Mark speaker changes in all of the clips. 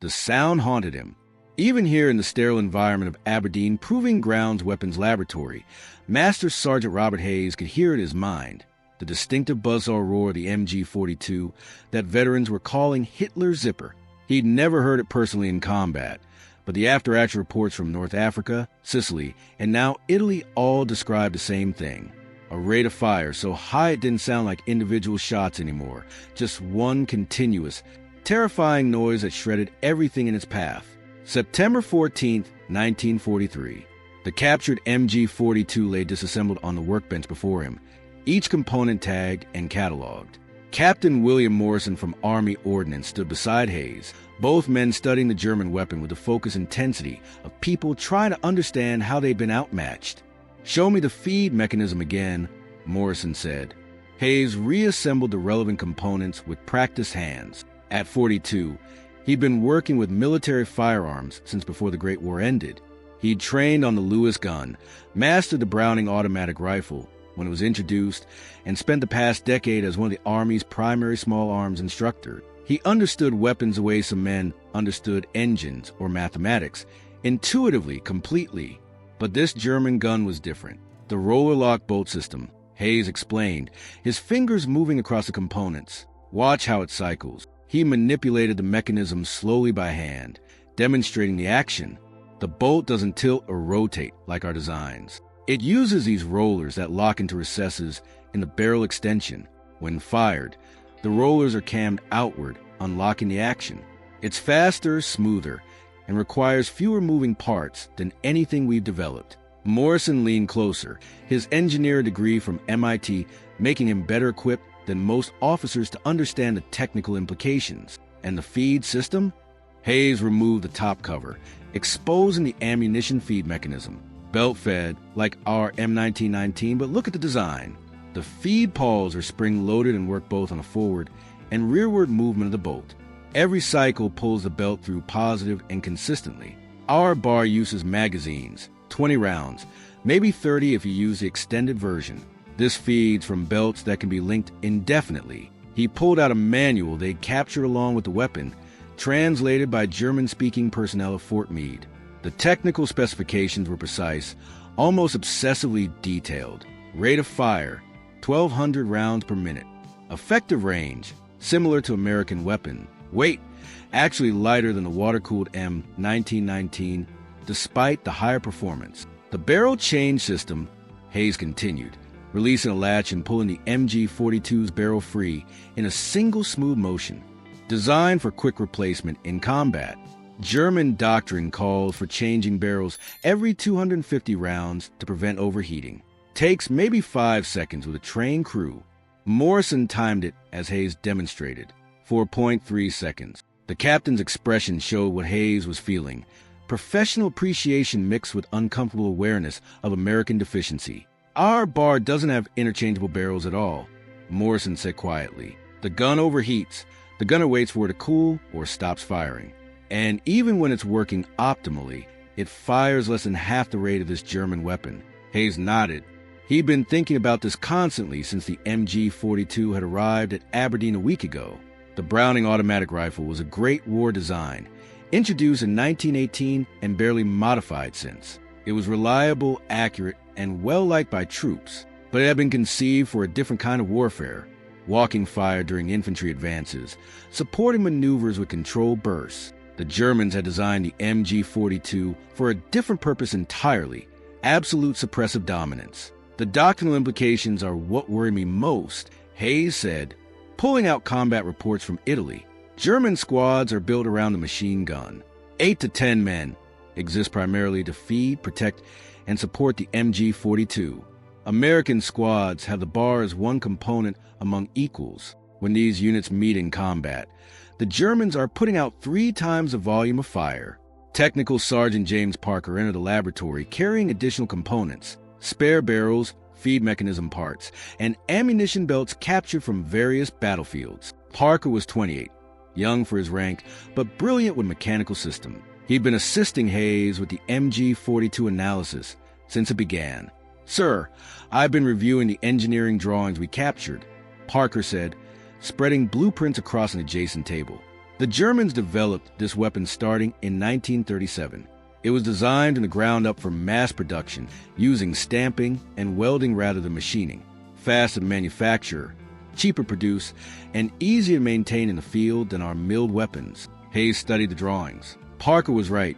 Speaker 1: The sound haunted him. Even here in the sterile environment of Aberdeen Proving Grounds Weapons Laboratory, Master Sergeant Robert Hayes could hear in his mind the distinctive buzzsaw roar of the MG42 that veterans were calling Hitler's Zipper. He'd never heard it personally in combat, but the after-action reports from North Africa, Sicily, and now Italy all described the same thing. A rate of fire so high it didn't sound like individual shots anymore, just one continuous, terrifying noise that shredded everything in its path. September 14, 1943. The captured MG42 lay disassembled on the workbench before him, each component tagged and cataloged. Captain William Morrison from Army Ordnance stood beside Hayes, both men studying the German weapon with the focused intensity of people trying to understand how they'd been outmatched. "Show me the feed mechanism again," Morrison said. Hayes reassembled the relevant components with practiced hands. At 42, he'd been working with military firearms since before the Great War ended. He'd trained on the Lewis gun, mastered the Browning automatic rifle when it was introduced, and spent the past decade as one of the Army's primary small arms instructors. He understood weapons the way some men understood engines or mathematics, intuitively, completely. But this German gun was different. The roller lock bolt system, Hayes explained, his fingers moving across the components. "Watch how it cycles." He manipulated the mechanism slowly by hand, demonstrating the action. The bolt doesn't tilt or rotate like our designs. It uses these rollers that lock into recesses in the barrel extension. When fired, the rollers are cammed outward, unlocking the action. It's faster, smoother, and requires fewer moving parts than anything we've developed. Morrison leaned closer, his engineer degree from MIT making him better equipped than most officers to understand the technical implications. And the feed system? Hayes removed the top cover, exposing the ammunition feed mechanism. Belt-fed, like our M1919, but look at the design. The feed pawls are spring-loaded and work both on a forward and rearward movement of the bolt. Every cycle pulls the belt through positive and consistently. Our bar uses magazines, 20 rounds, maybe 30 if you use the extended version. This feeds from belts that can be linked indefinitely. He pulled out a manual they'd captured along with the weapon, translated by German-speaking personnel of Fort Meade. The technical specifications were precise, almost obsessively detailed. Rate of fire, 1,200 rounds per minute. Effective range, similar to American weapon. Weight, actually lighter than the water-cooled M1919, despite the higher performance. The barrel change system, Hayes continued, releasing a latch and pulling the MG42's barrel free in a single smooth motion. Designed for quick replacement in combat, German doctrine calls for changing barrels every 250 rounds to prevent overheating. Takes maybe 5 seconds with a trained crew. Morrison timed it as Hayes demonstrated, 4.3 seconds. The captain's expression showed what Hayes was feeling. Professional appreciation mixed with uncomfortable awareness of American deficiency. "Our bar doesn't have interchangeable barrels at all," Morrison said quietly. "The gun overheats. The gunner waits for it to cool or stops firing. And even when it's working optimally, it fires less than half the rate of this German weapon." Hayes nodded. He'd been thinking about this constantly since the MG42 had arrived at Aberdeen a week ago. The Browning automatic rifle was a great war design, introduced in 1918 and barely modified since. It was reliable, accurate, and well-liked by troops, but it had been conceived for a different kind of warfare. Walking fire during infantry advances, supporting maneuvers with controlled bursts. The Germans had designed the MG42 for a different purpose entirely, absolute suppressive dominance. "The doctrinal implications are what worry me most," Hayes said, pulling out combat reports from Italy. German squads are built around the machine gun. 8 to 10 men exist primarily to feed, protect, and support the MG42. American squads have the bar as one component among equals. When these units meet in combat, the Germans are putting out 3 times the volume of fire. Technical Sergeant James Parker entered the laboratory carrying additional components, spare barrels, feed mechanism parts, and ammunition belts captured from various battlefields. Parker was 28, young for his rank, but brilliant with mechanical system. He'd been assisting Hayes with the MG42 analysis since it began. "Sir, I've been reviewing the engineering drawings we captured," Parker said, spreading blueprints across an adjacent table. The Germans developed this weapon starting in 1937. It was designed from the ground up for mass production, using stamping and welding rather than machining. Fast to manufacture, cheaper to produce, and easier to maintain in the field than our milled weapons. Hayes studied the drawings. Parker was right.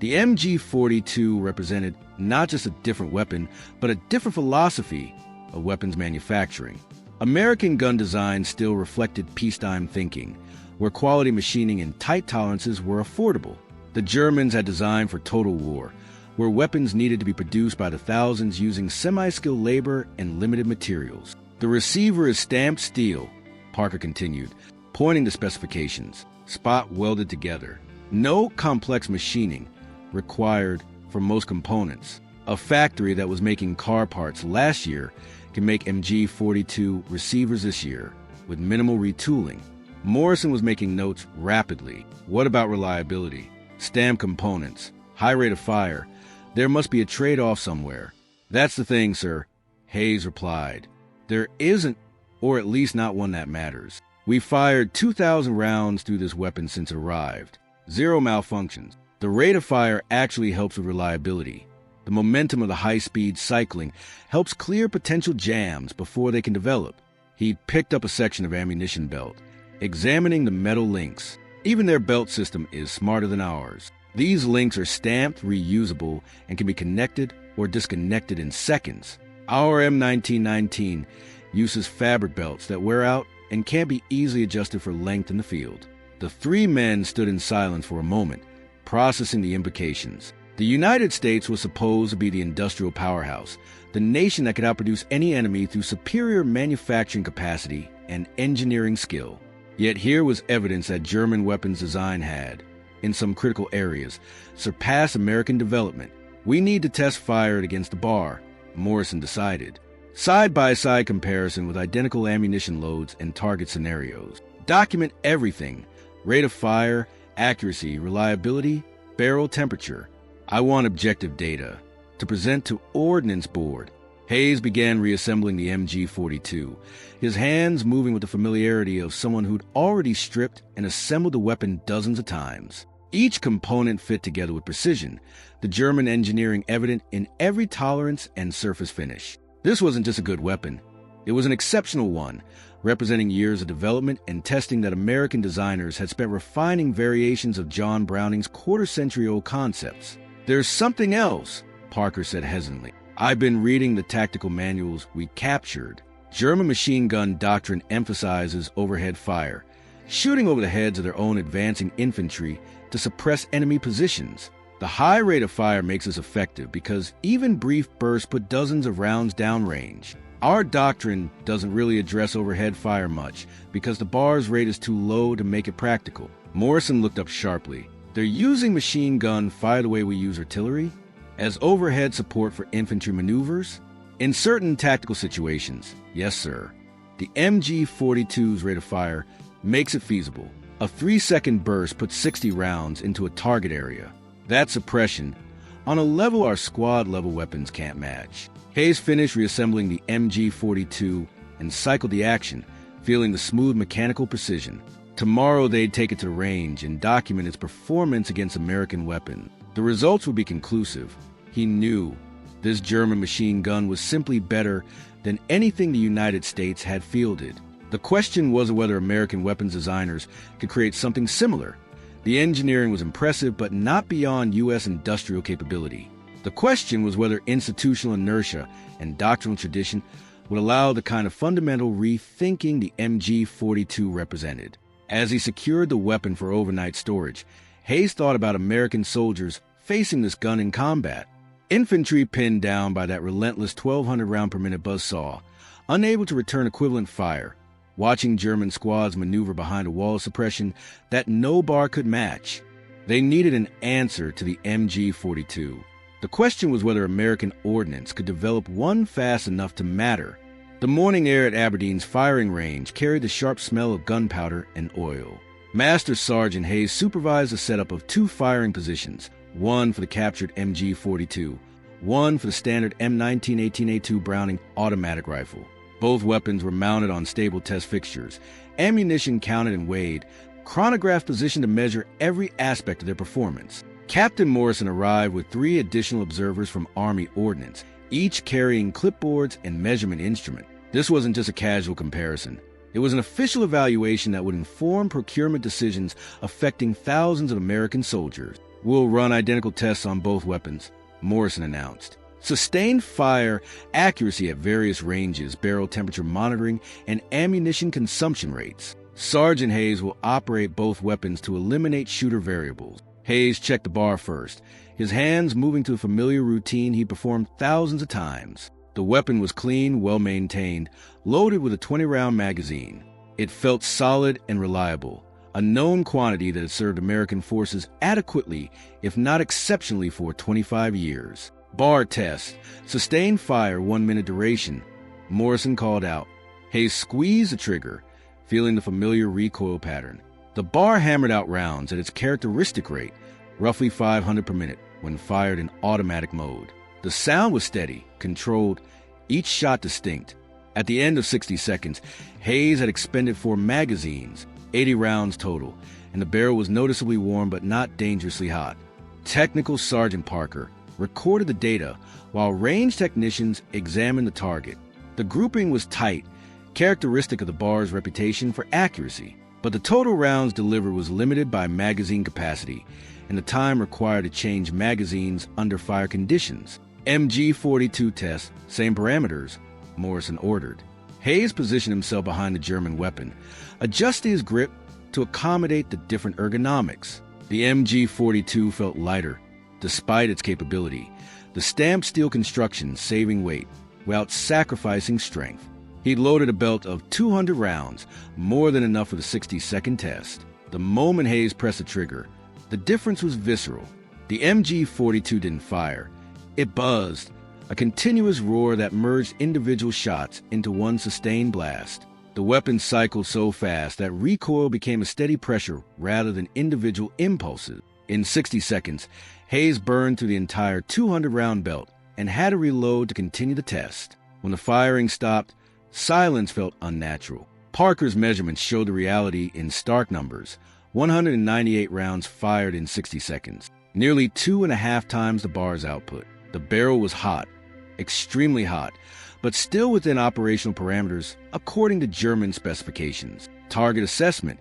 Speaker 1: The MG42 represented not just a different weapon, but a different philosophy of weapons manufacturing. American gun design still reflected peacetime thinking, where quality machining and tight tolerances were affordable. The Germans had designed for total war, where weapons needed to be produced by the thousands using semi-skilled labor and limited materials. The receiver is stamped steel, Parker continued, pointing to specifications, spot welded together. No complex machining required for most components. A factory that was making car parts last year can make MG42 receivers this year with minimal retooling. Morrison was making notes rapidly. What about reliability? Stamp components, high rate of fire. There must be a trade-off somewhere. That's the thing, sir, Hayes replied. There isn't, or at least not one that matters. We fired 2,000 rounds through this weapon since it arrived. 0 malfunctions. The rate of fire actually helps with reliability. The momentum of the high-speed cycling helps clear potential jams before they can develop. He picked up a section of ammunition belt, examining the metal links. Even their belt system is smarter than ours. These links are stamped, reusable, and can be connected or disconnected in seconds. Our M1919 uses fabric belts that wear out and can't be easily adjusted for length in the field. The 3 men stood in silence for a moment, processing the implications. The United States was supposed to be the industrial powerhouse, the nation that could outproduce any enemy through superior manufacturing capacity and engineering skill. Yet here was evidence that German weapons design had, in some critical areas, surpassed American development. We need to test fire against the bar, Morrison decided. Side-by-side comparison with identical ammunition loads and target scenarios. Document everything: rate of fire, accuracy, reliability, barrel temperature. I want objective data to present to Ordnance Board. Hayes began reassembling the MG42, his hands moving with the familiarity of someone who'd already stripped and assembled the weapon dozens of times. Each component fit together with precision, the German engineering evident in every tolerance and surface finish. This wasn't just a good weapon. It was an exceptional one, representing years of development and testing that American designers had spent refining variations of John Browning's quarter-century-old concepts. There's something else, Parker said hesitantly. I've been reading the tactical manuals we captured. German machine gun doctrine emphasizes overhead fire, shooting over the heads of their own advancing infantry to suppress enemy positions. The high rate of fire makes us effective because even brief bursts put dozens of rounds downrange. Our doctrine doesn't really address overhead fire much because the bar's rate is too low to make it practical. Morrison looked up sharply. They're using machine gun fire the way we use artillery? As overhead support for infantry maneuvers? In certain tactical situations, yes, sir. The MG42's rate of fire makes it feasible. A 3-second burst puts 60 rounds into a target area. That's suppression on a level our squad-level weapons can't match. Hayes finished reassembling the MG42 and cycled the action, feeling the smooth mechanical precision. Tomorrow they'd take it to the range and document its performance against American weapons. The results would be conclusive. He knew this German machine gun was simply better than anything the United States had fielded. The question was whether American weapons designers could create something similar. The engineering was impressive, but not beyond U.S. industrial capability. The question was whether institutional inertia and doctrinal tradition would allow the kind of fundamental rethinking the MG42 represented. As he secured the weapon for overnight storage, Hayes thought about American soldiers facing this gun in combat. Infantry pinned down by that relentless 1,200 round per minute buzzsaw, unable to return equivalent fire, watching German squads maneuver behind a wall of suppression that no bar could match. They needed an answer to the MG42. The question was whether American ordnance could develop one fast enough to matter. The morning air at Aberdeen's firing range carried the sharp smell of gunpowder and oil. Master Sergeant Hayes supervised the setup of 2 firing positions, one for the captured MG42, one for the standard M1918A2 Browning automatic rifle. Both weapons were mounted on stable test fixtures, ammunition counted and weighed, chronograph positioned to measure every aspect of their performance. Captain Morrison arrived with 3 additional observers from Army Ordnance, each carrying clipboards and measurement instruments. This wasn't just a casual comparison. It was an official evaluation that would inform procurement decisions affecting thousands of American soldiers. "We'll run identical tests on both weapons," Morrison announced. Sustained fire accuracy at various ranges, barrel temperature monitoring, and ammunition consumption rates. Sergeant Hayes will operate both weapons to eliminate shooter variables. Hayes checked the bar first, his hands moving to a familiar routine he performed thousands of times. The weapon was clean, well-maintained, loaded with a 20-round magazine. It felt solid and reliable, a known quantity that had served American forces adequately, if not exceptionally, for 25 years. "Bar test. Sustained fire, 1 minute duration," Morrison called out. Hayes squeezed the trigger, feeling the familiar recoil pattern. The bar hammered out rounds at its characteristic rate, roughly 500 per minute, when fired in automatic mode. The sound was steady, controlled, each shot distinct. At the end of 60 seconds, Hayes had expended 4 magazines, 80 rounds total, and the barrel was noticeably warm but not dangerously hot. Technical Sergeant Parker recorded the data while range technicians examined the target. The grouping was tight, characteristic of the bar's reputation for accuracy. But the total rounds delivered was limited by magazine capacity and the time required to change magazines under fire conditions. MG42 test, same parameters, Morrison ordered. Hayes positioned himself behind the German weapon, adjusting his grip to accommodate the different ergonomics. The MG42 felt lighter, despite its capability, the stamped steel construction saving weight without sacrificing strength. He loaded a belt of 200 rounds, more than enough for the 60-second test. The moment Hayes pressed the trigger, the difference was visceral. The MG42 didn't fire. It buzzed, a continuous roar that merged individual shots into one sustained blast. The weapon cycled so fast that recoil became a steady pressure rather than individual impulses. In 60 seconds, Hayes burned through the entire 200-round belt and had to reload to continue the test. When the firing stopped, silence felt unnatural. Parker's measurements showed the reality in stark numbers: 198 rounds fired in 60 seconds, nearly 2.5 times the bar's output. The barrel was hot, extremely hot, but still within operational parameters according to German specifications. Target assessment.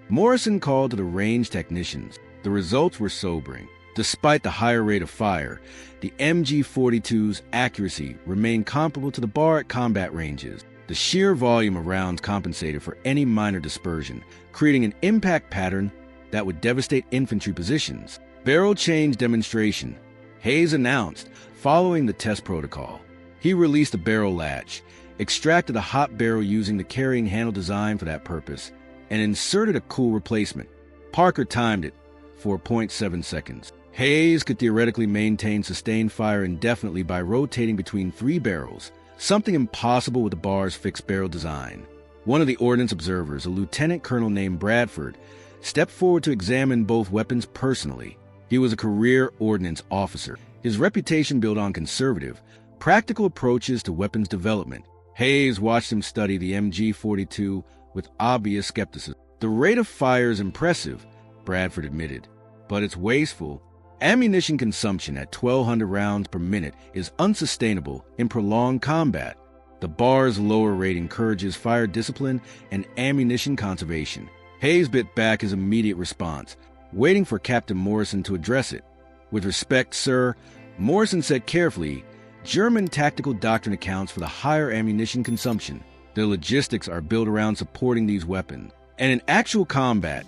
Speaker 1: Morrison called to the range technicians. The results were sobering. Despite the higher rate of fire, the MG42's accuracy remained comparable to the bar at combat ranges. The sheer volume of rounds compensated for any minor dispersion, creating an impact pattern that would devastate infantry positions. Barrel change demonstration, Hayes announced, following the test protocol. He released the barrel latch, extracted a hot barrel using the carrying handle designed for that purpose, and inserted a cool replacement. Parker timed it for 0.7 seconds. Hayes could theoretically maintain sustained fire indefinitely by rotating between 3 barrels, something impossible with the bar's fixed barrel design. One of the ordnance observers, a lieutenant colonel named Bradford, stepped forward to examine both weapons personally. He was a career ordnance officer, his reputation built on conservative, practical approaches to weapons development. Hayes watched him study the MG42 with obvious skepticism. "The rate of fire is impressive," Bradford admitted, "but it's wasteful. Ammunition consumption at 1,200 rounds per minute is unsustainable in prolonged combat. The bar's lower rate encourages fire discipline and ammunition conservation." Hayes bit back his immediate response, waiting for Captain Morrison to address it. "With respect, sir," Morrison said carefully, "German tactical doctrine accounts for the higher ammunition consumption. Their logistics are built around supporting these weapons. And in actual combat,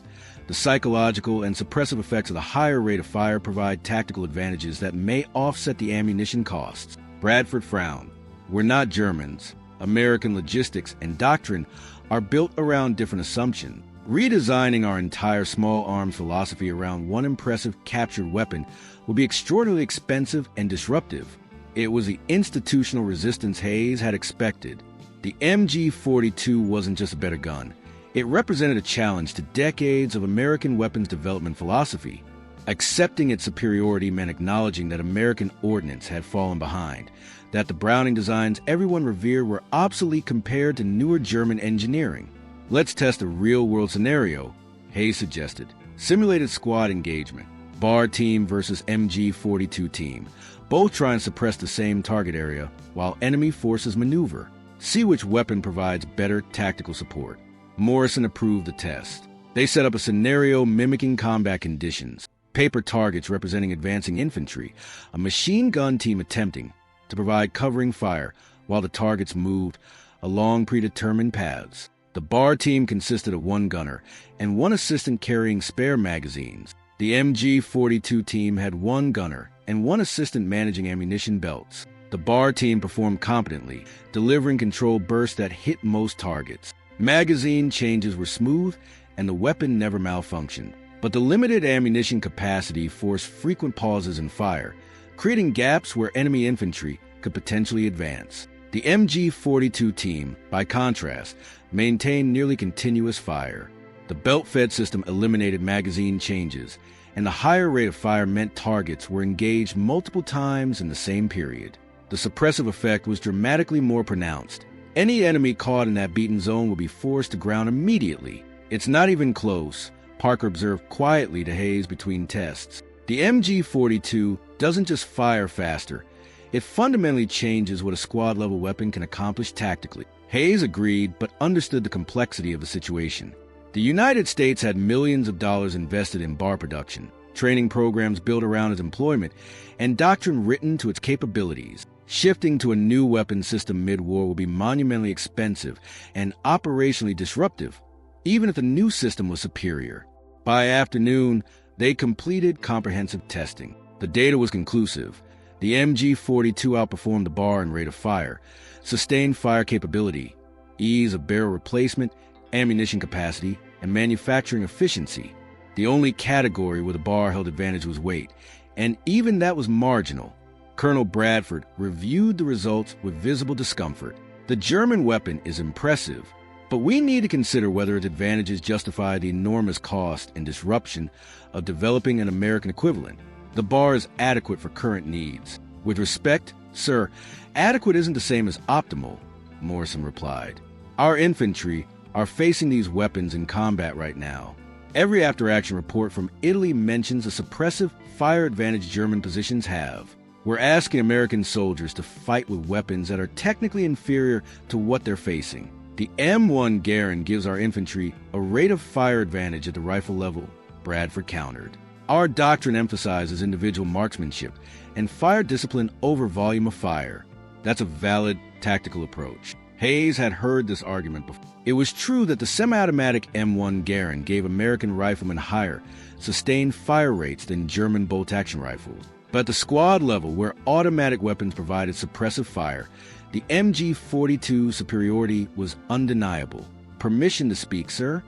Speaker 1: the psychological and suppressive effects of the higher rate of fire provide tactical advantages that may offset the ammunition costs." Bradford frowned. "We're not Germans. American logistics and doctrine are built around different assumptions. Redesigning our entire small arms philosophy around one impressive captured weapon would be extraordinarily expensive and disruptive." It was the institutional resistance Hayes had expected. The MG42 wasn't just a better gun. It represented a challenge to decades of American weapons development philosophy. Accepting its superiority meant acknowledging that American ordnance had fallen behind, that the Browning designs everyone revered were obsolete compared to newer German engineering. "Let's test a real-world scenario," Hayes suggested. Simulated squad engagement. Bar team versus MG42 team. Both try and suppress the same target area while enemy forces maneuver. See which weapon provides better tactical support. Morrison approved the test. They set up a scenario mimicking combat conditions. Paper targets representing advancing infantry. A machine gun team attempting to provide covering fire while the targets moved along predetermined paths. The bar team consisted of one gunner and one assistant carrying spare magazines. The MG42 team had one gunner and one assistant managing ammunition belts. The bar team performed competently, delivering controlled bursts that hit most targets. Magazine changes were smooth, and the weapon never malfunctioned. But the limited ammunition capacity forced frequent pauses in fire, creating gaps where enemy infantry could potentially advance. The MG42 team, by contrast, maintained nearly continuous fire. The belt-fed system eliminated magazine changes, and the higher rate of fire meant targets were engaged multiple times in the same period. The suppressive effect was dramatically more pronounced. Any enemy caught in that beaten zone would be forced to ground immediately. It's not even close, Parker observed quietly to Hayes between tests. The MG42 doesn't just fire faster, it fundamentally changes what a squad-level weapon can accomplish tactically. Hayes agreed, but understood the complexity of the situation. The United States had millions of dollars invested in bar production, training programs built around its employment, and doctrine written to its capabilities. Shifting to a new weapon system mid-war would be monumentally expensive and operationally disruptive, even if the new system was superior. By afternoon, they completed comprehensive testing. The data was conclusive. The MG42 outperformed the bar in rate of fire, sustained fire capability, ease of barrel replacement, ammunition capacity, and manufacturing efficiency. The only category where the bar held advantage was weight, and even that was marginal. Colonel Bradford reviewed the results with visible discomfort. The German weapon is impressive, but we need to consider whether its advantages justify the enormous cost and disruption of developing an American equivalent. The bar is adequate for current needs. With respect, sir, adequate isn't the same as optimal, Morrison replied. Our infantry are facing these weapons in combat right now. Every after-action report from Italy mentions the suppressive fire advantage German positions have. We're asking American soldiers to fight with weapons that are technically inferior to what they're facing. The M1 Garand gives our infantry a rate of fire advantage at the rifle level, Bradford countered. Our doctrine emphasizes individual marksmanship and fire discipline over volume of fire. That's a valid tactical approach. Hayes had heard this argument before. It was true that the semi-automatic M1 Garand gave American riflemen higher, sustained fire rates than German bolt-action rifles. But at the squad level, where automatic weapons provided suppressive fire, the MG42 superiority was undeniable. Permission to speak, sir?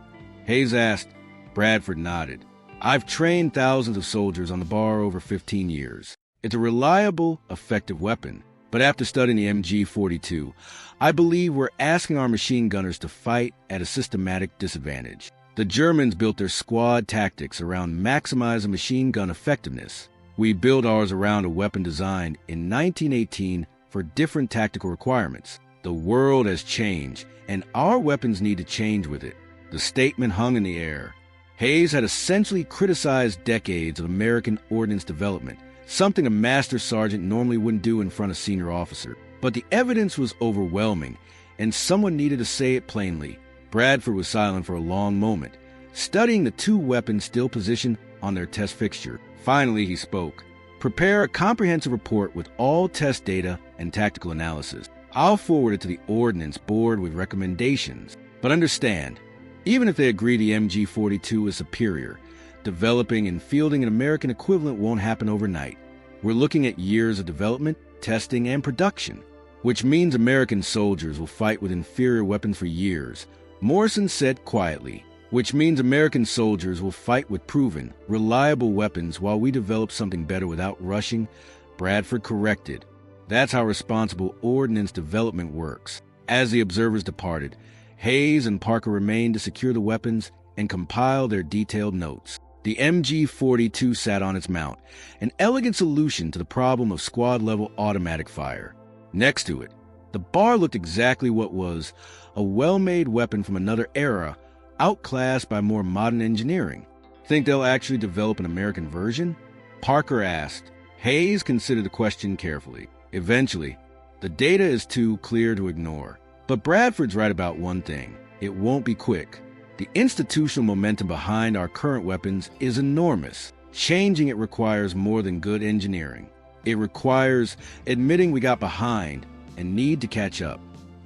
Speaker 1: Hayes asked. Bradford nodded. I've trained thousands of soldiers on the bar over 15 years. It's a reliable, effective weapon. But after studying the MG42, I believe we're asking our machine gunners to fight at a systematic disadvantage. The Germans built their squad tactics around maximizing machine gun effectiveness. We built ours around a weapon designed in 1918 for different tactical requirements. The world has changed, and our weapons need to change with it. The statement hung in the air. Hayes had essentially criticized decades of American ordnance development, something a master sergeant normally wouldn't do in front of senior officer. But the evidence was overwhelming, and someone needed to say it plainly. Bradford was silent for a long moment, studying the two weapons still positioned on their test fixture. Finally, he spoke. Prepare a comprehensive report with all test data and tactical analysis. I'll forward it to the Ordnance Board with recommendations. But understand, even if they agree the MG42 is superior, developing and fielding an American equivalent won't happen overnight. We're looking at years of development, testing, and production, which means American soldiers will fight with inferior weapons for years. Morrison said quietly, which means American soldiers will fight with proven, reliable weapons while we develop something better without rushing. Bradford corrected. That's how responsible ordnance development works. As the observers departed, Hayes and Parker remained to secure the weapons and compile their detailed notes. The MG42 sat on its mount, an elegant solution to the problem of squad-level automatic fire. Next to it, the bar looked exactly what was, a well-made weapon from another era, outclassed by more modern engineering. Think they'll actually develop an American version? Parker asked. Hayes considered the question carefully. Eventually, the data is too clear to ignore. But Bradford's right about one thing. It won't be quick. The institutional momentum behind our current weapons is enormous. Changing it requires more than good engineering. It requires admitting we got behind and need to catch up.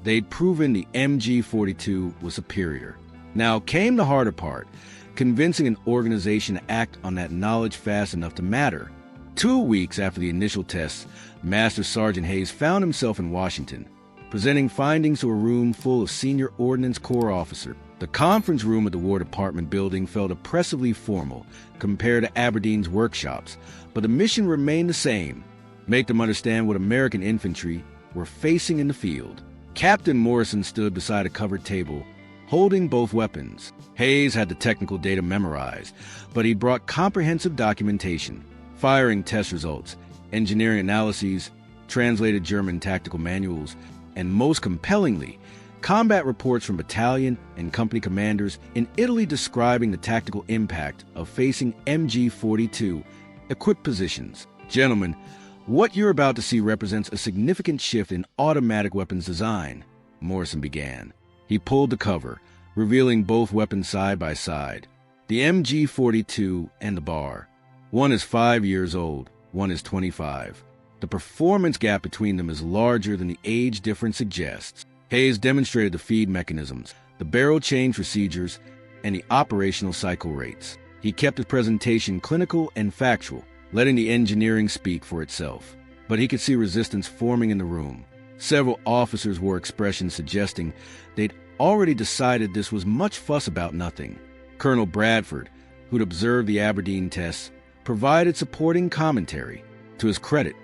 Speaker 1: They'd proven the MG42 was superior. Now came the harder part, convincing an organization to act on that knowledge fast enough to matter. 2 weeks after the initial tests, Master Sergeant Hayes found himself in Washington, presenting findings to a room full of senior Ordnance Corps officers. The conference room at the War Department building felt oppressively formal compared to Aberdeen's workshops, but the mission remained the same: make them understand what American infantry were facing in the field. Captain Morrison stood beside a covered table, holding both weapons. Hayes had the technical data memorized, but he brought comprehensive documentation, firing test results, engineering analyses, translated German tactical manuals, and most compellingly, combat reports from battalion and company commanders in Italy describing the tactical impact of facing MG42 equipped positions. Gentlemen, what you're about to see represents a significant shift in automatic weapons design, Morrison began. He pulled the cover, revealing both weapons side by side. The MG42 and the bar. One is 5 years old, one is 25. The performance gap between them is larger than the age difference suggests. Hayes demonstrated the feed mechanisms, the barrel change procedures, and the operational cycle rates. He kept his presentation clinical and factual, letting the engineering speak for itself. But he could see resistance forming in the room. Several officers wore expressions suggesting they'd already decided this was much fuss about nothing. Colonel Bradford, who'd observed the Aberdeen tests, provided supporting commentary. To his credit,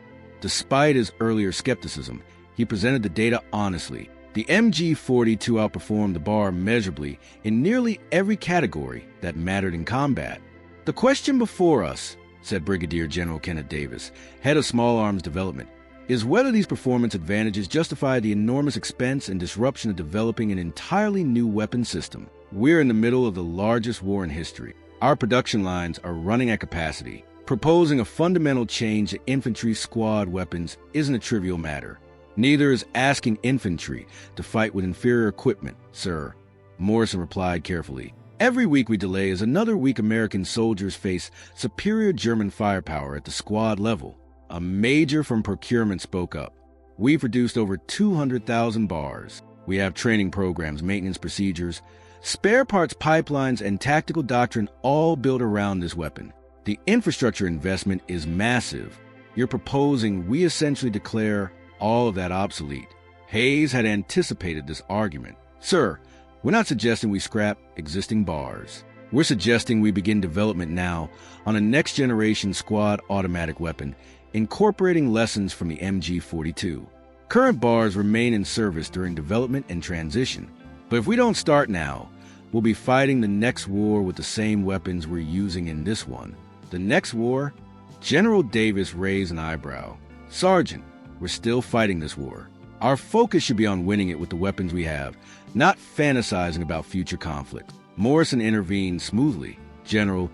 Speaker 1: despite his earlier skepticism, he presented the data honestly. The MG42 outperformed the bar measurably in nearly every category that mattered in combat. The question before us, said Brigadier General Kenneth Davis, head of Small Arms Development, is whether these performance advantages justify the enormous expense and disruption of developing an entirely new weapon system. We're in the middle of the largest war in history. Our production lines are running at capacity. Proposing a fundamental change to infantry squad weapons isn't a trivial matter. Neither is asking infantry to fight with inferior equipment, sir, Morrison replied carefully. Every week we delay is another week American soldiers face superior German firepower at the squad level. A major from procurement spoke up. We've produced over 200,000 bars. We have training programs, maintenance procedures, spare parts pipelines, and tactical doctrine all built around this weapon. The infrastructure investment is massive. You're proposing we essentially declare all of that obsolete. Hayes had anticipated this argument. Sir, we're not suggesting we scrap existing bars. We're suggesting we begin development now on a next-generation squad automatic weapon, incorporating lessons from the MG42. Current bars remain in service during development and transition. But if we don't start now, we'll be fighting the next war with the same weapons we're using in this one. The next war? General Davis raised an eyebrow. Sergeant, we're still fighting this war. Our focus should be on winning it with the weapons we have, not fantasizing about future conflict. Morrison intervened smoothly. General,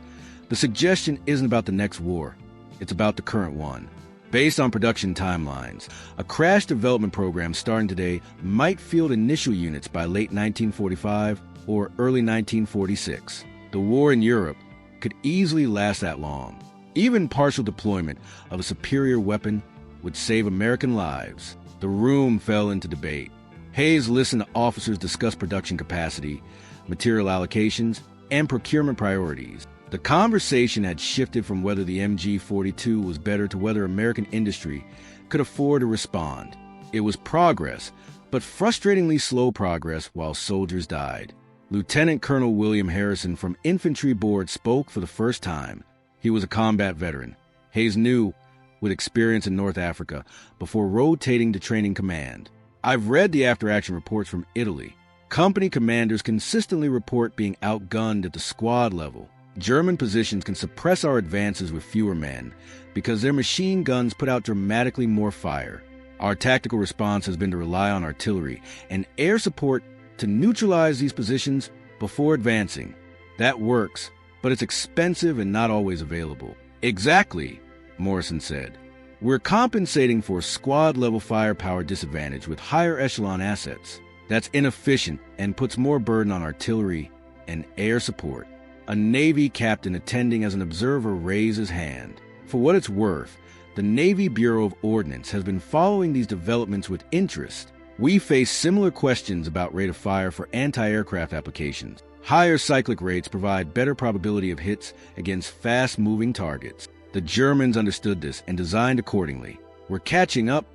Speaker 1: the suggestion isn't about the next war. It's about the current one. Based on production timelines, a crash development program starting today might field initial units by late 1945 or early 1946. The war in Europe could easily last that long. Even partial deployment of a superior weapon would save American lives. The room fell into debate. Hayes listened to officers discuss production capacity, material allocations, and procurement priorities. The conversation had shifted from whether the MG42 was better to whether American industry could afford to respond. It was progress, but frustratingly slow progress while soldiers died. Lieutenant Colonel William Harrison from Infantry Board spoke for the first time. He was a combat veteran. Hayes knew, with experience in North Africa, before rotating to training command. I've read the after-action reports from Italy. Company commanders consistently report being outgunned at the squad level. German positions can suppress our advances with fewer men because their machine guns put out dramatically more fire. Our tactical response has been to rely on artillery and air support to neutralize these positions before advancing. That works, but it's expensive and not always available. Exactly, Morrison said. We're compensating for a squad-level firepower disadvantage with higher echelon assets. That's inefficient and puts more burden on artillery and air support. A Navy captain attending as an observer raised his hand. For what it's worth, the Navy Bureau of Ordnance has been following these developments with interest. We face similar questions about rate of fire for anti-aircraft applications. Higher cyclic rates provide better probability of hits against fast-moving targets. The Germans understood this and designed accordingly. We're catching up,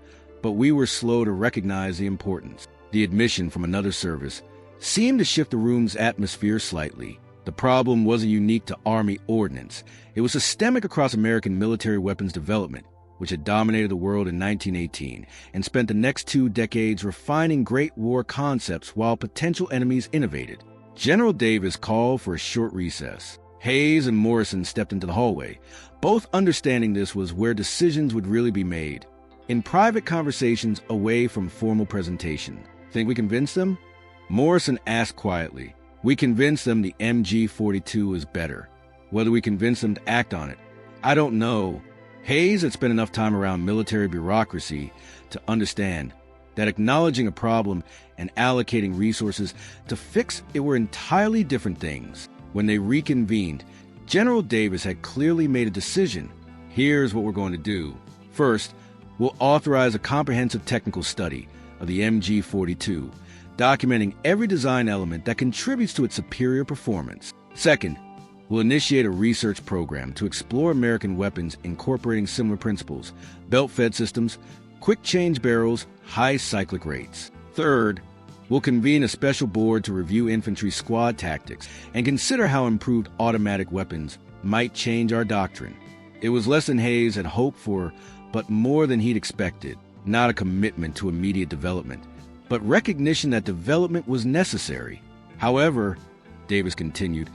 Speaker 1: but we were slow to recognize the importance. The admission from another service seemed to shift the room's atmosphere slightly. The problem wasn't unique to Army ordnance. It was systemic across American military weapons development, which had dominated the world in 1918 and spent the next 2 decades refining Great War concepts while potential enemies innovated. General Davis called for a short recess. Hayes and Morrison stepped into the hallway, both understanding this was where decisions would really be made. In private conversations away from formal presentation. Think we convinced them? Morrison asked quietly. We convinced them the MG42 is better. Whether we convinced them to act on it, I don't know. Hayes had spent enough time around military bureaucracy to understand that acknowledging a problem and allocating resources to fix it were entirely different things. When they reconvened, General Davis had clearly made a decision. Here's what we're going to do. First, we'll authorize a comprehensive technical study of the MG42, documenting every design element that contributes to its superior performance. Second, we'll initiate a research program to explore American weapons incorporating similar principles: belt-fed systems, quick-change barrels, high cyclic rates. Third, we'll convene a special board to review infantry squad tactics and consider how improved automatic weapons might change our doctrine. It was less than Hayes had hoped for, but more than he'd expected. Not a commitment to immediate development, but recognition that development was necessary. However, Davis continued,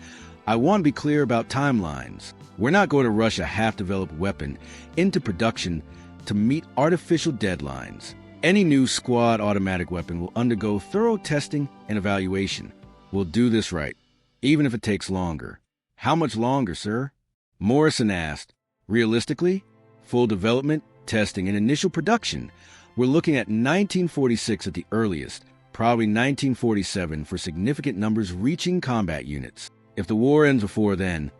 Speaker 1: I want to be clear about timelines. We're not going to rush a half-developed weapon into production to meet artificial deadlines. Any new squad automatic weapon will undergo thorough testing and evaluation. We'll do this right, even if it takes longer. How much longer, sir? Morrison asked. Realistically, full development, testing, and initial production, we're looking at 1946 at the earliest, probably 1947 for significant numbers reaching combat units. If the war ends before then,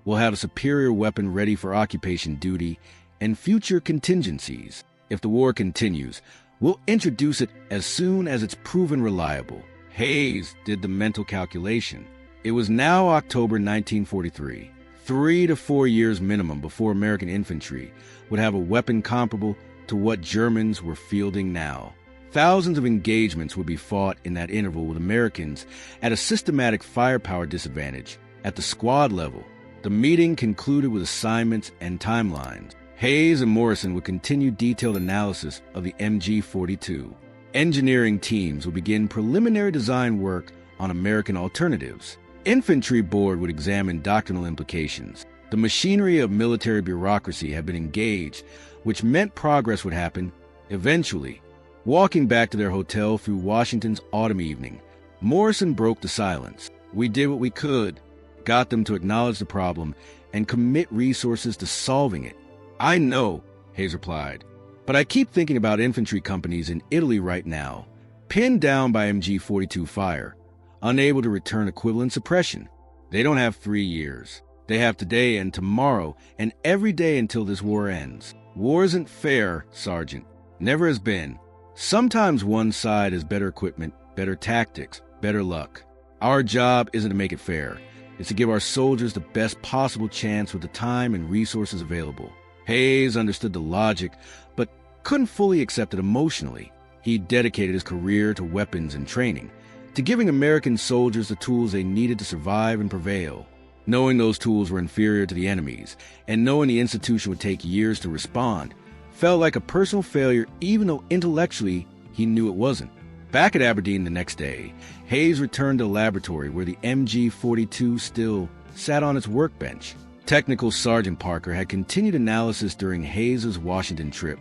Speaker 1: we'll have a superior weapon ready for occupation duty and future contingencies. If the war continues, we'll introduce it as soon as it's proven reliable. Hayes did the mental calculation. It was now October 1943, 3 to 4 years minimum before American infantry would have a weapon comparable to what Germans were fielding now. Thousands of engagements would be fought in that interval with Americans at a systematic firepower disadvantage at the squad level. The meeting concluded with assignments and timelines. Hayes and Morrison would continue detailed analysis of the MG42. Engineering teams would begin preliminary design work on American alternatives. Infantry board would examine doctrinal implications. The machinery of military bureaucracy had been engaged, which meant progress would happen eventually. Walking back to their hotel through Washington's autumn evening, Morrison broke the silence. We did what we could, got them to acknowledge the problem and commit resources to solving it. I know, Hayes replied, but I keep thinking about infantry companies in Italy right now, pinned down by MG42 fire, unable to return equivalent suppression. They don't have 3 years. They have today and tomorrow and every day until this war ends. War isn't fair, Sergeant. Never has been. Sometimes one side has better equipment, better tactics, better luck. Our job isn't to make it fair. It's to give our soldiers the best possible chance with the time and resources available. Hayes understood the logic, but couldn't fully accept it emotionally. He dedicated his career to weapons and training, to giving American soldiers the tools they needed to survive and prevail. Knowing those tools were inferior to the enemy's, and knowing the institution would take years to respond, felt like a personal failure even though intellectually he knew it wasn't. Back at Aberdeen the next day, Hayes returned to the laboratory where the MG42 still sat on its workbench. Technical Sergeant Parker had continued analysis during Hayes' Washington trip,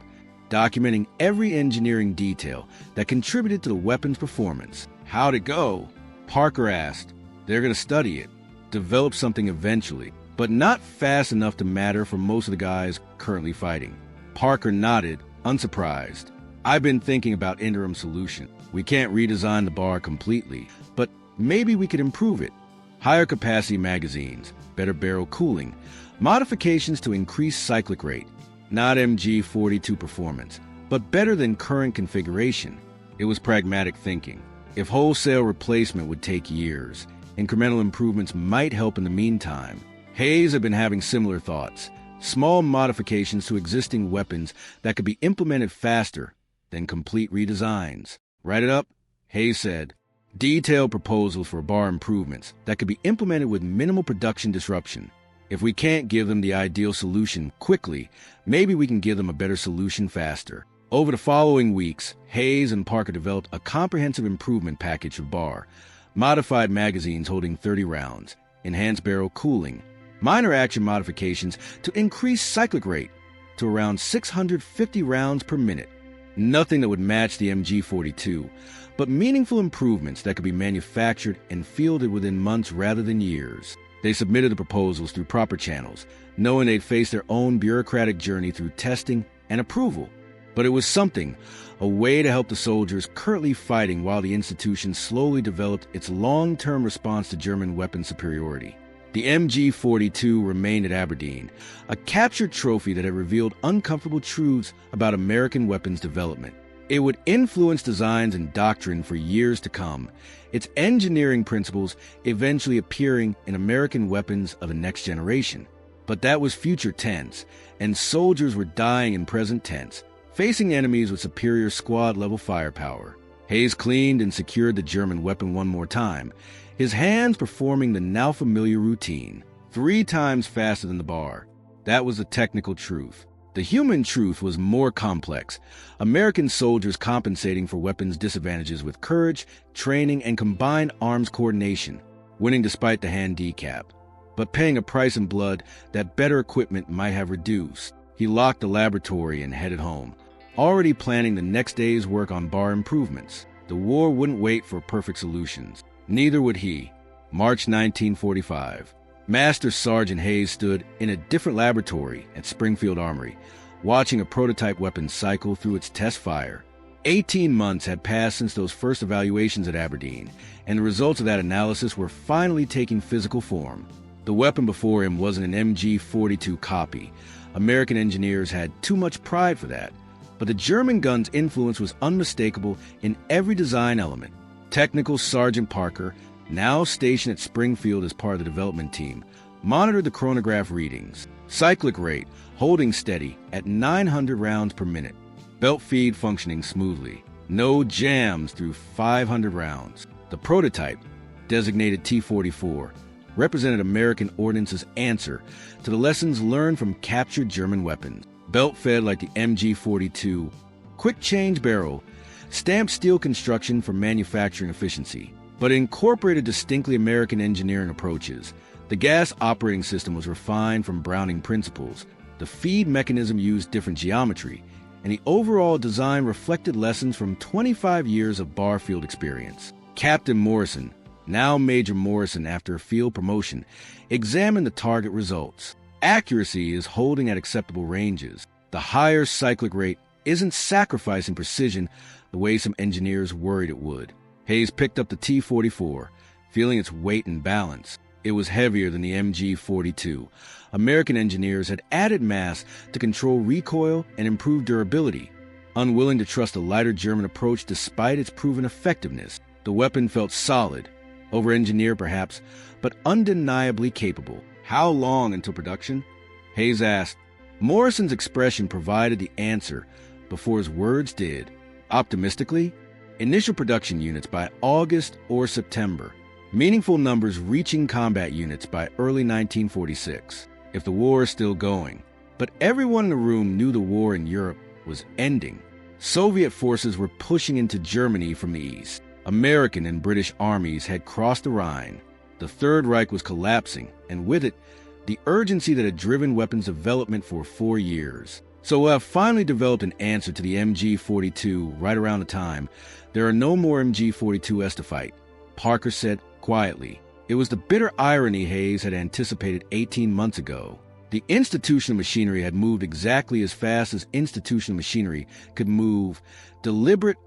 Speaker 1: documenting every engineering detail that contributed to the weapon's performance. How'd it go? Parker asked. They're going to study it, develop something eventually, but not fast enough to matter for most of the guys currently fighting. Parker nodded, unsurprised. I've been thinking about interim solution. We can't redesign the bar completely, but maybe we could improve it. Higher capacity magazines, better barrel cooling, modifications to increase cyclic rate. Not MG42 performance, but better than current configuration. It was pragmatic thinking. If wholesale replacement would take years, incremental improvements might help in the meantime. Hayes had been having similar thoughts. Small modifications to existing weapons that could be implemented faster than complete redesigns. Write it up, Hayes said. Detailed proposals for bar improvements that could be implemented with minimal production disruption. If we can't give them the ideal solution quickly, maybe we can give them a better solution faster. Over the following weeks, Hayes and Parker developed a comprehensive improvement package of bar, modified magazines holding 30 rounds, enhanced barrel cooling, minor action modifications to increase cyclic rate to around 650 rounds per minute. Nothing that would match the MG42, but meaningful improvements that could be manufactured and fielded within months rather than years. They submitted the proposals through proper channels, knowing they'd face their own bureaucratic journey through testing and approval. But it was something, a way to help the soldiers currently fighting while the institution slowly developed its long-term response to German weapon superiority. The MG42 remained at Aberdeen, a captured trophy that had revealed uncomfortable truths about American weapons development. It would influence designs and doctrine for years to come, its engineering principles eventually appearing in American weapons of the next generation. But that was future tense, and soldiers were dying in present tense, facing enemies with superior squad-level firepower. Hayes cleaned and secured the German weapon one more time, his hands performing the now familiar routine, 3 times faster than the bar. That was the technical truth. The human truth was more complex. American soldiers compensating for weapons disadvantages with courage, training, and combined arms coordination, winning despite the handicap, but paying a price in blood that better equipment might have reduced. He locked the laboratory and headed home, already planning the next day's work on bar improvements. The war wouldn't wait for perfect solutions. Neither would he. March 1945. Master Sergeant Hayes stood in a different laboratory at Springfield Armory, watching a prototype weapon cycle through its test fire. 18 months had passed since those first evaluations at Aberdeen, and the results of that analysis were finally taking physical form. The weapon before him wasn't an MG42 copy. American engineers had too much pride for that. But the German gun's influence was unmistakable in every design element. Technical Sergeant Parker, now stationed at Springfield as part of the development team, monitored the chronograph readings. Cyclic rate holding steady at 900 rounds per minute. Belt feed functioning smoothly. No jams through 500 rounds. The prototype, designated T-44, represented American Ordnance's answer to the lessons learned from captured German weapons. Belt fed like the MG42. Quick change barrel. Stamped steel construction for manufacturing efficiency, but incorporated distinctly American engineering approaches. The gas operating system was refined from Browning principles. The feed mechanism used different geometry, and the overall design reflected lessons from 25 years of bar field experience. Captain Morrison, now Major Morrison after a field promotion, examined the target results. Accuracy is holding at acceptable ranges. The higher cyclic rate isn't sacrificing precision the way some engineers worried it would. Hayes picked up the T-44, feeling its weight and balance. It was heavier than the MG42. American engineers had added mass to control recoil and improve durability. Unwilling to trust a lighter German approach despite its proven effectiveness, the weapon felt solid, over-engineered perhaps, but undeniably capable. How long until production? Hayes asked. Morrison's expression provided the answer before his words did. Optimistically, initial production units by August or September. Meaningful numbers reaching combat units by early 1946, if the war is still going. But everyone in the room knew the war in Europe was ending. Soviet forces were pushing into Germany from the east. American and British armies had crossed the Rhine. The Third Reich was collapsing, and with it, the urgency that had driven weapons development for 4 years. So we'll have finally developed an answer to the MG42 right around the time there are no more MG42s to fight, Parker said quietly. It was the bitter irony Hayes had anticipated 18 months ago. The institutional machinery had moved exactly as fast as institutional machinery could move: deliberate,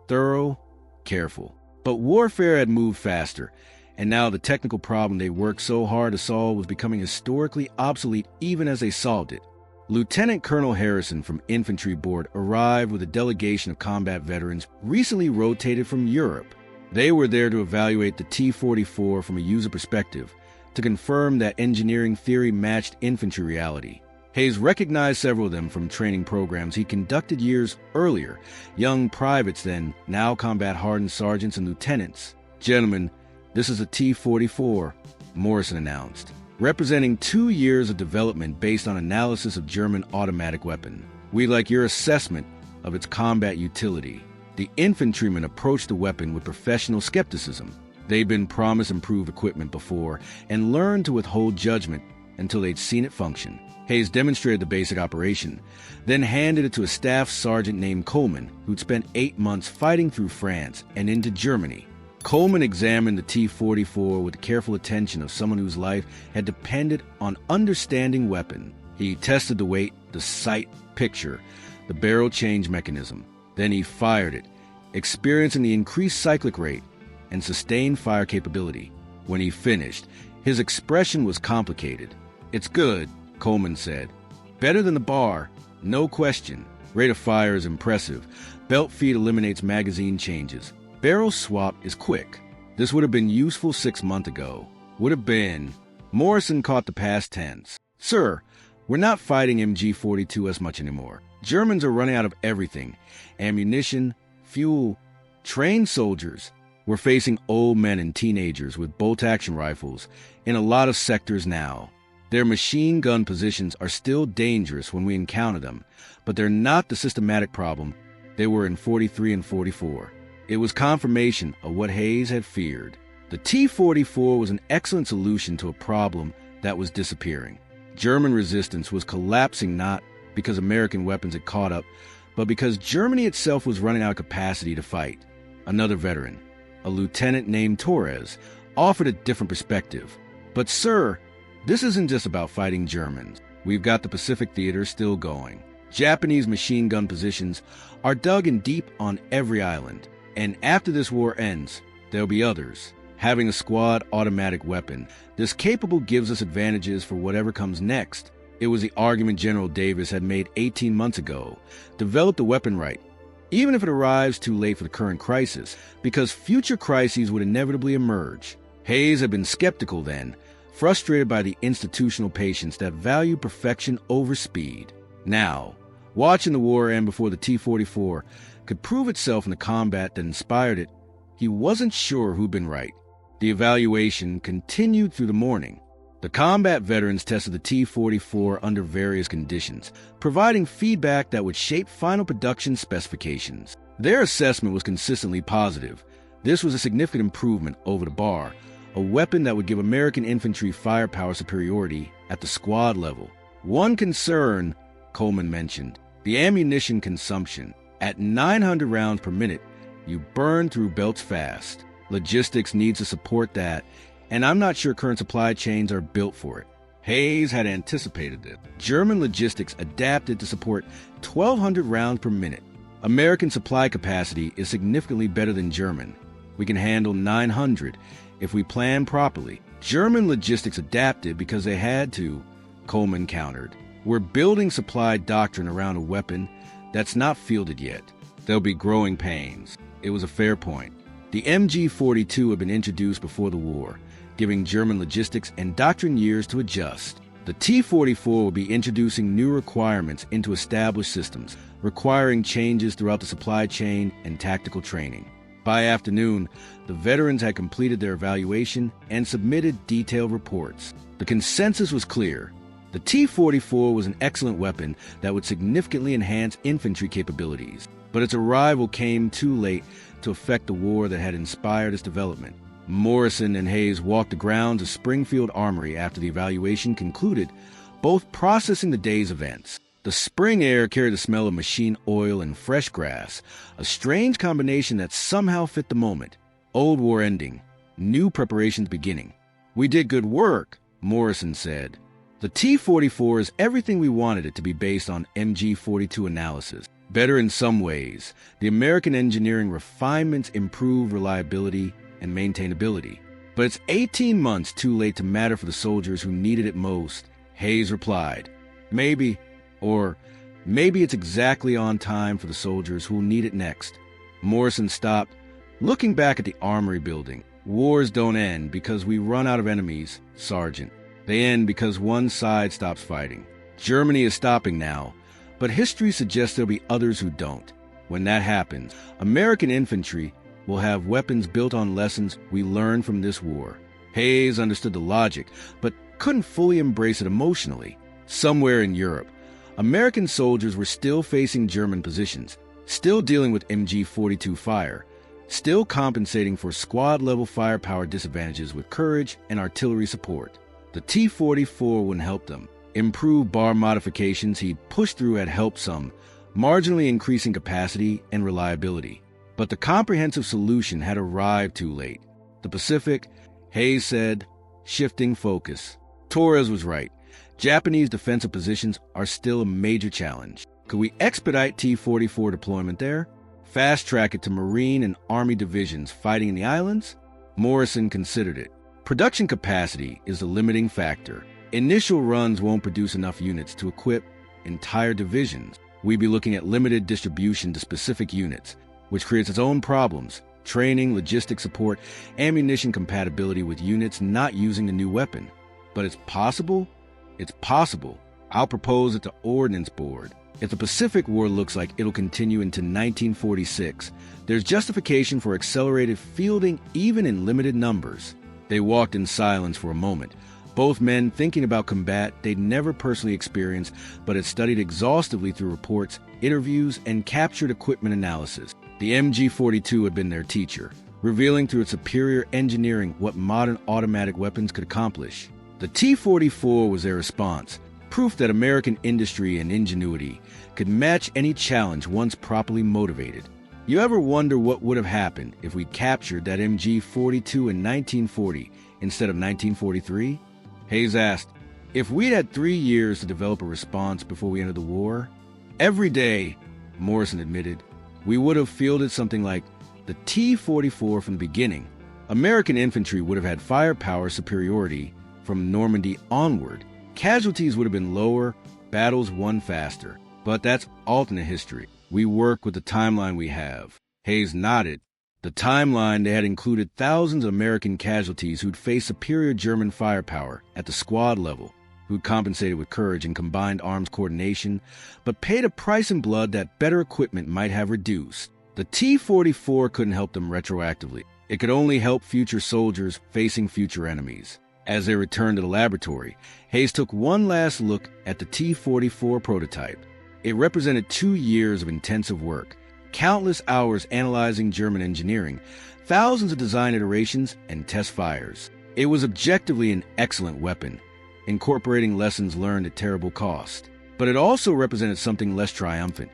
Speaker 1: thorough, careful. But warfare had moved faster, and now the technical problem they worked so hard to solve was becoming historically obsolete even as they solved it. Lieutenant Colonel Harrison from Infantry Board arrived with a delegation of combat veterans recently rotated from Europe. They were there to evaluate the T-44 from a user perspective, to confirm that engineering theory matched infantry reality. Hayes recognized several of them from training programs he conducted years earlier, young privates then, now combat-hardened sergeants and lieutenants. "Gentlemen, this is a T-44, Morrison announced, representing 2 years of development based on analysis of German automatic weapon. We'd like your assessment of its combat utility." The infantrymen approached the weapon with professional skepticism. They'd been promised improved equipment before and learned to withhold judgment until they'd seen it function. Hayes demonstrated the basic operation, then handed it to a staff sergeant named Coleman, who'd spent 8 months fighting through France and into Germany. Coleman examined the T-44 with the careful attention of someone whose life had depended on understanding weapon. He tested the weight, the sight picture, the barrel change mechanism. Then he fired it, experiencing the increased cyclic rate and sustained fire capability. When he finished, his expression was complicated. "It's good," Coleman said. "Better than the bar, no question. Rate of fire is impressive. Belt feed eliminates magazine changes. Barrel swap is quick. This would have been useful 6 months ago. Would have been." Morrison caught the past tense. "Sir, we're not fighting MG42 as much anymore. Germans are running out of everything: ammunition, fuel, trained soldiers. We're facing old men and teenagers with bolt-action rifles in a lot of sectors now. Their machine gun positions are still dangerous when we encounter them, but they're not the systematic problem they were in 43 and 44. It was confirmation of what Hayes had feared. The T-44 was an excellent solution to a problem that was disappearing. German resistance was collapsing not because American weapons had caught up, but because Germany itself was running out of capacity to fight. Another veteran, a lieutenant named Torres, offered a different perspective. "But sir, this isn't just about fighting Germans. We've got the Pacific Theater still going. Japanese machine gun positions are dug in deep on every island. And after this war ends, there'll be others. Having a squad automatic weapon this capable gives us advantages for whatever comes next." It was the argument General Davis had made 18 months ago. Develop the weapon right, even if it arrives too late for the current crisis, because future crises would inevitably emerge. Hayes had been skeptical then, frustrated by the institutional patience that valued perfection over speed. Now, watching the war end before the T-44 could prove itself in the combat that inspired it, he wasn't sure who'd been right. The evaluation continued through the morning. The combat veterans tested the T-44 under various conditions, providing feedback that would shape final production specifications. Their assessment was consistently positive. This was a significant improvement over the bar, a weapon that would give American infantry firepower superiority at the squad level. One concern, Coleman mentioned, the ammunition consumption. At 900 rounds per minute, you burn through belts fast. Logistics needs to support that, and I'm not sure current supply chains are built for it. Hayes had anticipated this. German logistics adapted to support 1,200 rounds per minute. American supply capacity is significantly better than German. We can handle 900 if we plan properly. German logistics adapted because they had to, Coleman countered. We're building supply doctrine around a weapon that's not fielded yet. There'll be growing pains. It was a fair point. The MG42 had been introduced before the war, giving German logistics and doctrine years to adjust. The T-44 will be introducing new requirements into established systems, requiring changes throughout the supply chain and tactical training. By afternoon, the veterans had completed their evaluation and submitted detailed reports. The consensus was clear. The T-44 was an excellent weapon that would significantly enhance infantry capabilities, but its arrival came too late to affect the war that had inspired its development. Morrison and Hayes walked the grounds of Springfield Armory after the evaluation concluded, both processing the day's events. The spring air carried the smell of machine oil and fresh grass, a strange combination that somehow fit the moment. Old war ending, new preparations beginning. "We did good work," Morrison said. "The T-44 is everything we wanted it to be based on MG42 analysis. Better in some ways. The American engineering refinements improve reliability and maintainability. But it's 18 months too late to matter for the soldiers who needed it most," Hayes replied. "Maybe, or maybe it's exactly on time for the soldiers who will need it next." Morrison stopped, looking back at the armory building. "Wars don't end because we run out of enemies, Sergeant. They end because one side stops fighting. Germany is stopping now, but history suggests there'll be others who don't. When that happens, American infantry will have weapons built on lessons we learned from this war." Hayes understood the logic, but couldn't fully embrace it emotionally. Somewhere in Europe, American soldiers were still facing German positions, still dealing with MG42 fire, still compensating for squad-level firepower disadvantages with courage and artillery support. The T-44 wouldn't help them. Improved bar modifications he'd pushed through had helped some, marginally increasing capacity and reliability. But the comprehensive solution had arrived too late. The Pacific, Hayes said, shifting focus. Torres was right. Japanese defensive positions are still a major challenge. Could we expedite T-44 deployment there? Fast-track it to Marine and Army divisions fighting in the islands? Morrison considered it. Production capacity is the limiting factor. Initial runs won't produce enough units to equip entire divisions. We'd be looking at limited distribution to specific units, which creates its own problems: training, logistic support, ammunition compatibility with units not using the new weapon. But it's possible? It's possible. I'll propose it to Ordnance Board. If the Pacific War looks like it'll continue into 1946, there's justification for accelerated fielding even in limited numbers. They walked in silence for a moment, both men thinking about combat they'd never personally experienced but had studied exhaustively through reports, interviews, and captured equipment analysis. The MG42 had been their teacher, revealing through its superior engineering what modern automatic weapons could accomplish. The T-44 was their response, proof that American industry and ingenuity could match any challenge once properly motivated. You ever wonder what would have happened if we captured that MG42 in 1940 instead of 1943? Hayes asked. If we'd had 3 years to develop a response before we entered the war, every day, Morrison admitted, we would have fielded something like the T-44 from the beginning. American infantry would have had firepower superiority from Normandy onward. Casualties would have been lower, battles won faster. But that's alternate history. We work with the timeline we have. Hayes nodded. The timeline they had included thousands of American casualties who'd faced superior German firepower at the squad level, who'd compensated with courage and combined arms coordination, but paid a price in blood that better equipment might have reduced. The T-44 couldn't help them retroactively. It could only help future soldiers facing future enemies. As they returned to the laboratory, Hayes took one last look at the T-44 prototype. It represented 2 years of intensive work, countless hours analyzing German engineering, thousands of design iterations, and test fires. It was objectively an excellent weapon, incorporating lessons learned at terrible cost. But it also represented something less triumphant: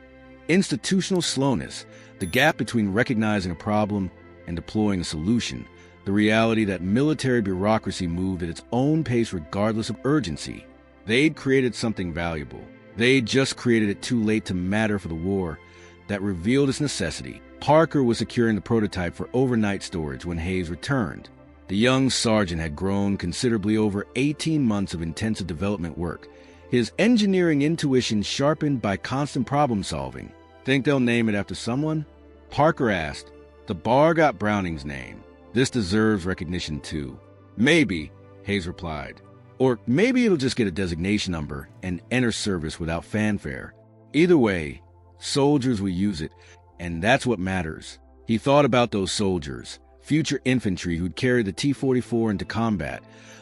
Speaker 1: institutional slowness, the gap between recognizing a problem and deploying a solution, the reality that military bureaucracy moved at its own pace regardless of urgency. They'd created something valuable. They'd just created it too late to matter for the war that revealed its necessity. Parker was securing the prototype for overnight storage when Hayes returned. The young sergeant had grown considerably over 18 months of intensive development work, his engineering intuition sharpened by constant problem-solving. Think they'll name it after someone? Parker asked. The bar got Browning's name. This deserves recognition too. Maybe, Hayes replied. Or maybe it'll just get a designation number and enter service without fanfare. Either way, soldiers will use it, and that's what matters. He thought about those soldiers, future infantry who'd carry the T-44 into combat,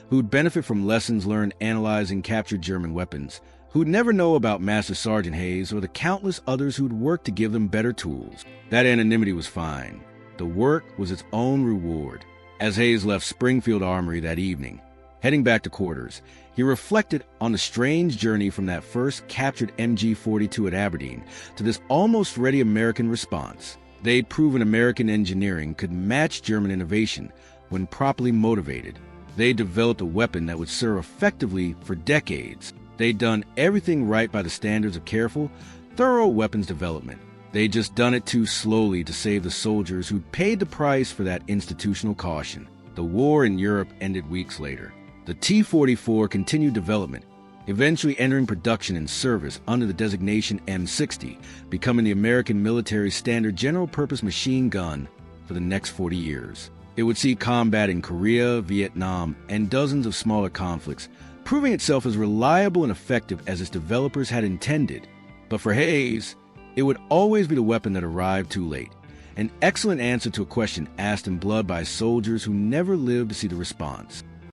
Speaker 1: who'd benefit from lessons learned analyzing captured German weapons, who'd never know about Master Sergeant Hayes or the countless others who'd work to give them better tools. That anonymity was fine. The work was its own reward. As Hayes left Springfield Armory that evening, heading back to quarters, he reflected on the strange journey from that first captured MG42 at Aberdeen to this almost ready American response. They'd proven American engineering could match German innovation when properly motivated. They developed a weapon that would serve effectively for decades. They'd done everything right by the standards of careful, thorough weapons development. They'd just done it too slowly to save the soldiers who paid the price for that institutional caution. The war in Europe ended weeks later. The T-44 continued development, eventually entering production and service under the designation M60, becoming the American military's standard general-purpose machine gun for the next 40 years. It would see combat in Korea, Vietnam, and dozens of smaller conflicts, proving itself as reliable and effective as its developers had intended. But for Hayes, it would always be the weapon that arrived too late, an excellent answer to a question asked in blood by soldiers who never lived to see the response.